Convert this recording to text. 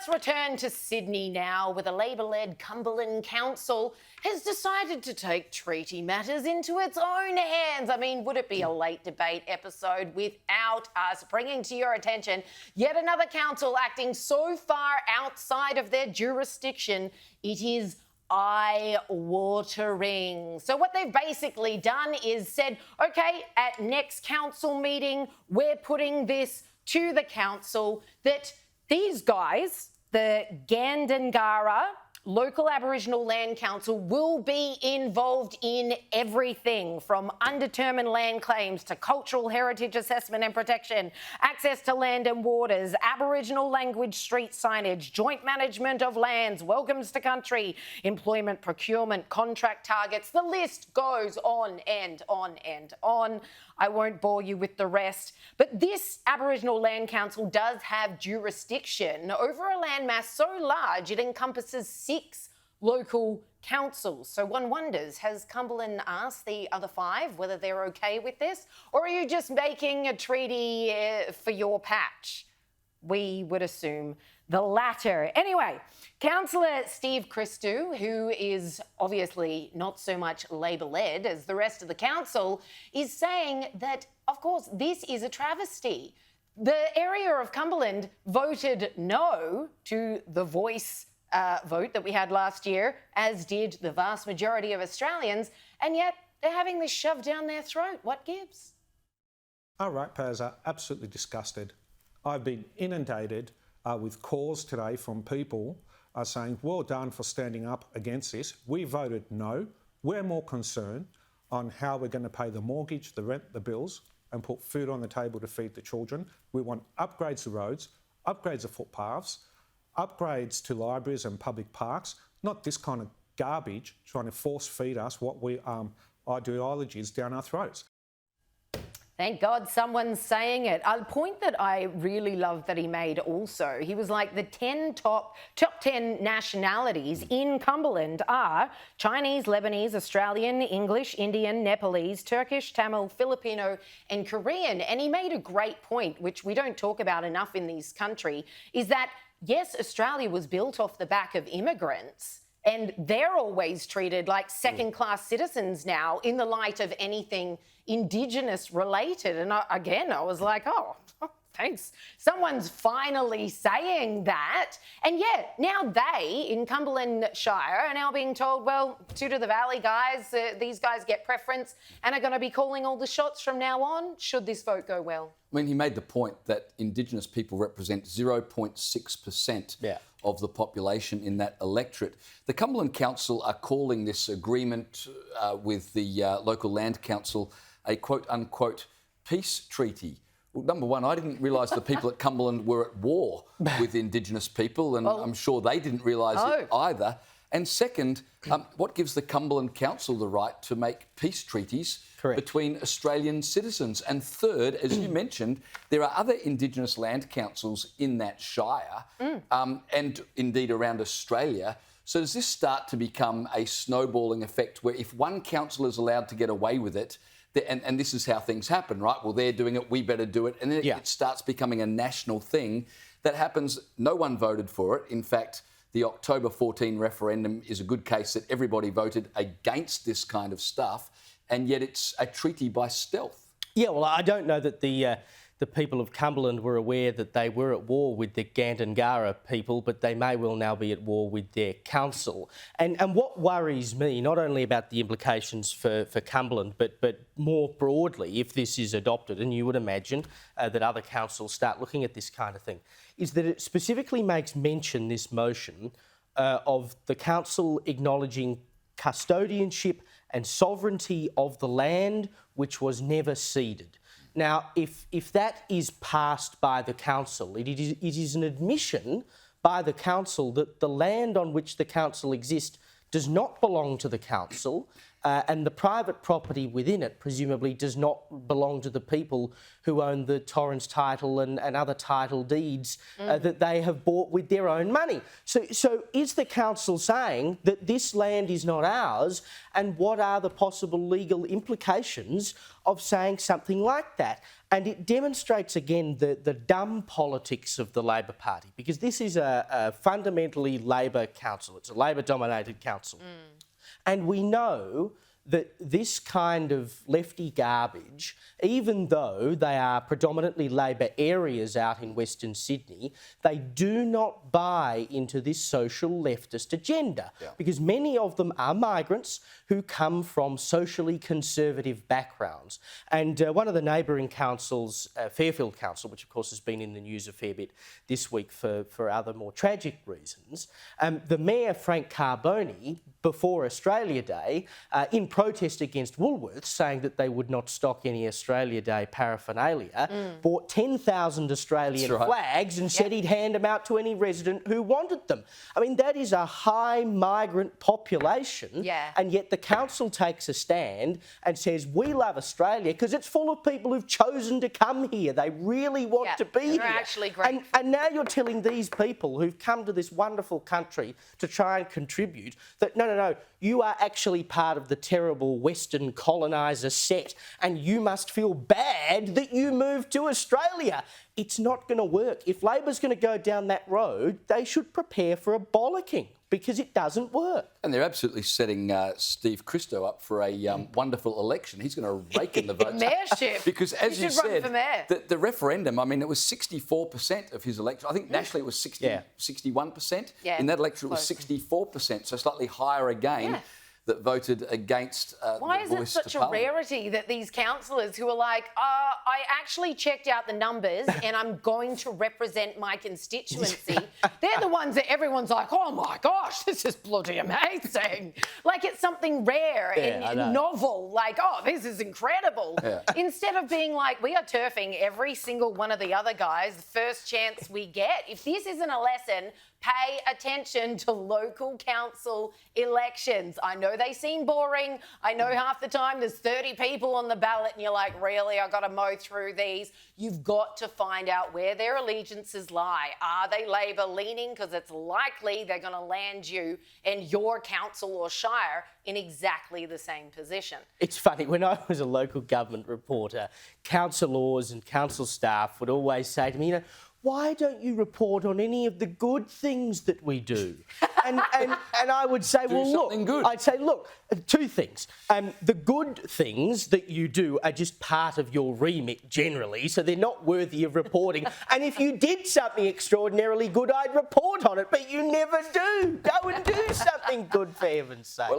Let's return to Sydney now, where the Labor-led Cumberland Council has decided to take treaty matters into its own hands. I mean, would it be a late debate episode without us bringing to your attention yet another council acting so far outside of their jurisdiction? It is eye-watering. So what they've basically done is said, OK, at next council meeting, we're putting this to the council that these guys, the Gandangara Local Aboriginal Land Council, will be involved in everything from undetermined land claims to cultural heritage assessment and protection, access to land and waters, Aboriginal language street signage, joint management of lands, welcomes to country, employment procurement, contract targets. The list goes on and on and on. I won't bore you with the rest, but this Aboriginal Land Council does have jurisdiction over a landmass so large it encompasses 6 local councils. So one wonders, has Cumberland asked the other 5 whether they're okay with this, or are you just making a treaty for your patch? We would assume the latter. Anyway, Councillor Steve Christou, who is obviously not so much Labor-led as the rest of the council, is saying that, of course, this is a travesty. The area of Cumberland voted no to the Voice vote that we had last year, as did the vast majority of Australians, and yet they're having this shoved down their throat. What gives? Our ratepayers are absolutely disgusted. I've been inundated with calls today from people saying, well done for standing up against this. We voted no. We're more concerned on how we're going to pay the mortgage, the rent, the bills, and put food on the table to feed the children. We want upgrades to roads, upgrades of footpaths, upgrades to libraries and public parks, not this kind of garbage trying to force feed us what we ideologies down our throats. Thank God someone's saying it. A point that I really loved that he made also, he was like, the top 10 nationalities in Cumberland are Chinese, Lebanese, Australian, English, Indian, Nepalese, Turkish, Tamil, Filipino and Korean. And he made a great point, which we don't talk about enough in this country, is that, yes, Australia was built off the back of immigrants, and they're always treated like second-class citizens now in the light of anything Indigenous related. And I was like, oh, thanks. Someone's finally saying that. And yet now they, in Cumberland Shire, are now being told, well, two to the valley guys, these guys get preference and are going to be calling all the shots from now on, should this vote go well. I mean, he made the point that Indigenous people represent 0.6% of the population in that electorate. The Cumberland Council are calling this agreement with the local land council a quote-unquote peace treaty. Well, number one, I didn't realise the people at Cumberland were at war with Indigenous people, and I'm sure they didn't realise it either. And second, what gives the Cumberland Council the right to make peace treaties between Australian citizens? And third, as you mentioned, there are other Indigenous land councils in that shire and indeed around Australia. So does this start to become a snowballing effect where if one council is allowed to get away with it, and this is how things happen, right? Well, they're doing it, we better do it. And then it starts becoming a national thing that happens. No one voted for it. In fact, the October 14 referendum is a good case that everybody voted against this kind of stuff, and yet it's a treaty by stealth. Yeah, well, I don't know that the people of Cumberland were aware that they were at war with the Gandangara people, but they may well now be at war with their council. And what worries me, not only about the implications for Cumberland, but more broadly, if this is adopted, and you would imagine that other councils start looking at this kind of thing, is that it specifically makes mention, this motion, of the council acknowledging custodianship and sovereignty of the land which was never ceded. Now, if that is passed by the council, it is an admission by the council that the land on which the council exists does not belong to the council and the private property within it presumably does not belong to the people who own the Torrens title and other title deeds that they have bought with their own money. So is the council saying that this land is not ours, and what are the possible legal implications of saying something like that? And it demonstrates again the dumb politics of the Labor Party, because this is a fundamentally Labor council. It's a Labor-dominated council. And we know that this kind of lefty garbage, even though they are predominantly Labor areas out in Western Sydney, they do not buy into this social leftist agenda, because many of them are migrants who come from socially conservative backgrounds. And one of the neighbouring councils, Fairfield Council, which of course has been in the news a fair bit this week for other more tragic reasons, the Mayor, Frank Carbone, before Australia Day, in protest against Woolworths, saying that they would not stock any Australia Day paraphernalia, bought 10,000 Australian flags and said he'd hand them out to any resident who wanted them. I mean, that is a high migrant population, and yet the council takes a stand and says, we love Australia because it's full of people who've chosen to come here. They really want to be here. Actually grateful. And now you're telling these people who've come to this wonderful country to try and contribute that, no, you are actually part of the terrible Western coloniser set, and you must feel bad that you moved to Australia. It's not going to work. If Labor's going to go down that road, they should prepare for a bollocking, because it doesn't work. And they're absolutely setting Steve Christo up for a wonderful election. He's going to rake in the votes. Mayorship. Because as you run for mayor. said, the referendum, I mean, it was 64% of his election. I think nationally it was 61%. Yeah. In that election it was 64%, so slightly higher again. That voted against Why the is it voice such to a Parliament. rarity that these councillors who are like, I actually checked out the numbers and I'm going to represent my constituency, they're the ones that everyone's like, oh my gosh, this is bloody amazing. Like it's something rare and novel, like, oh, this is incredible. Instead of being like, we are turfing every single one of the other guys the first chance we get. If this isn't a lesson, pay attention to local council elections. I know they seem boring. I know half the time there's 30 people on the ballot and you're like, really, I've got to mow through these. You've got to find out where their allegiances lie. Are they Labor leaning? Because it's likely they're going to land you and your council or shire in exactly the same position. It's funny, when I was a local government reporter, councillors and council staff would always say to me, why don't you report on any of the good things that we do? And I would say, well, look, good. I'd say, look, two things. The good things that you do are just part of your remit generally, so they're not worthy of reporting. And if you did something extraordinarily good, I'd report on it, but you never do. Go and do something good, for heaven's sake.